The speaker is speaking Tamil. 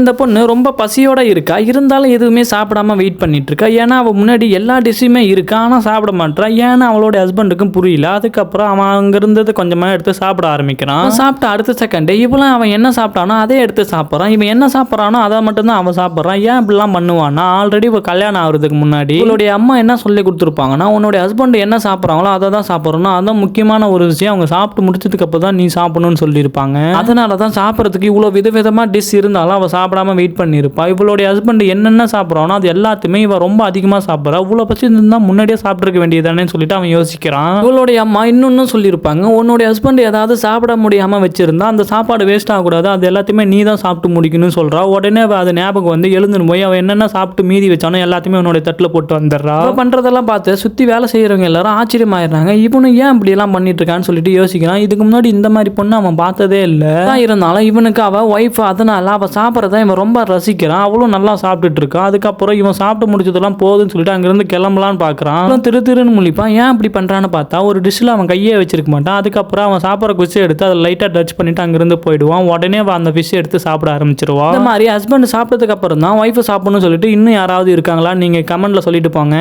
இந்த பொண்ணு ரொம்ப பசியோட இருக்கா, இருந்தாலும் எதுவுமே சாப்பிடாம வெயிட் பண்ணிட்டு இருக்கா. ஏன்னா அவள் முன்னாடி எல்லா டிஷ்ஷுமே இருக்கா, ஆனால் சாப்பிட மாட்டா. ஏன்னா அவளோட ஹஸ்பண்டுக்கும் புரியல. அதுக்கப்புறம் அவன் அங்கே இருந்தது கொஞ்சமாக எடுத்து சாப்பிட ஆரம்பிக்கிறான். சாப்பிட்ட அடுத்த செகண்டே இவளும் அவன் என்ன சாப்பிட்டானோ அதே எடுத்து சாப்பிட்றான். இவன் என்ன சாப்பிட்றானோ அதை மட்டும்தான் அவன் சாப்பிட்றான். ஏன் இப்படிலாம் பண்ணுவான்னா, ஆல்ரெடி இப்போ கல்யாணம் ஆகிறதுக்கு முன்னாடி இவளுடைய அம்மா என்ன சொல்லி கொடுத்துருப்பாங்கன்னா, உன்னுடைய ஹஸ்பண்ட் என்ன சாப்பிட்றாங்களோ அதை தான் சாப்பிட்றணும். அதான் முக்கியமான ஒரு விஷயம். அவங்க சாப்பிட்டு முடிச்சதுக்கு அப்புறம் தான் நீ சாப்பிடணும்னு சொல்லியிருப்பாங்க. அதனால தான் சாப்பிட்றதுக்கு இவ்வளோ விதவிதமாக டிஷ் இருந்தாலும் அவள் சாப்பிடாம வெயிட் பண்ணியிருப்பா. இவளுடைய ஹஸ்பண்ட் என்னென்ன சாப்பிட்றானோ அது எல்லாத்தையுமே இவன் ரொம்ப அதிகமாக சாப்பிட்றா. இவ்வளோ பசி இருந்தால் முன்னாடியே சாப்பிட்ருக்க வேண்டியதானே சொல்லிட்டு அவன் யோசிக்கிறான். இவளுடைய அம்மா இன்னொன்னு சொல்லியிருப்பாங்க, உன்னுடைய ஹஸ்பண்ட் ஏதாவது சாப்பிட முடியாமல் வச்சிருந்தா அந்த சாப்பாடு வேஸ்ட் ஆகக்கூடாது, அது எல்லாத்தையுமே நீ தான் சாப்பிட்டு முடிக்கணும்னு சொல்றா. உடனே அது ஞாபகம் வந்து எழுந்துன்னு போய் அவன் என்னென்ன சாப்பிட்டு மீதி வச்சானோ எல்லாத்தையுமே உன்னுடைய தட்டில் போட்டு வந்துடுறா. பண்றதெல்லாம் பார்த்து சுற்றி வேலை செய்கிறவங்க எல்லாரும் ஆச்சரியமாயிடுறாங்க. இவனு ஏன் இப்படி எல்லாம் பண்ணிட்டு இருக்கான்னு சொல்லிட்டு யோசிக்கிறான். இதுக்கு முன்னாடி இந்த மாதிரி பொண்ணு அவன் பார்த்ததே இல்லை. இருந்தாலும் இவனுக்கு அவ ஒய்ஃப், அதனால அவள் சாப்பிட்றத இவன் ரொம்ப ரசிக்கிறான். அவளும் நல்லா சாப்பிட்டுட்டு இருக்கா. அதுக்கப்புறம் இவன் சாப்பிட்டு முடிச்சதெல்லாம் போதுன்னு சொல்லிட்டு அங்கிருந்து கிளம்பலான்னு பார்க்குறான். திருன்னு முழிப்பான். ஏன் அப்படி பண்ணுறான்னு பார்த்தா ஒரு டிஷ்ஷில் அவன் கையே வச்சிருக்க மாட்டான். அதுக்கப்புறம் அவன் சாப்பிட்ற குச்சி எடுத்து அதை லைட்டாக டச் பண்ணிட்டு அங்கிருந்து போயிடுவான். உடனே அந்த ஃபிஷ் எடுத்து சாப்பிட ஆரம்பிச்சிருவான். இந்த மாதிரி ஹஸ்பண்ட் சாப்பிட்டதுக்கு அப்புறம் தான் ஒய்ஃபை சாப்பிடணும்னு சொல்லிட்டு இன்னும் யாராவது இருக்காங்களா நீங்கள் கமெண்ட்ல சொல்லிட்டு போங்க.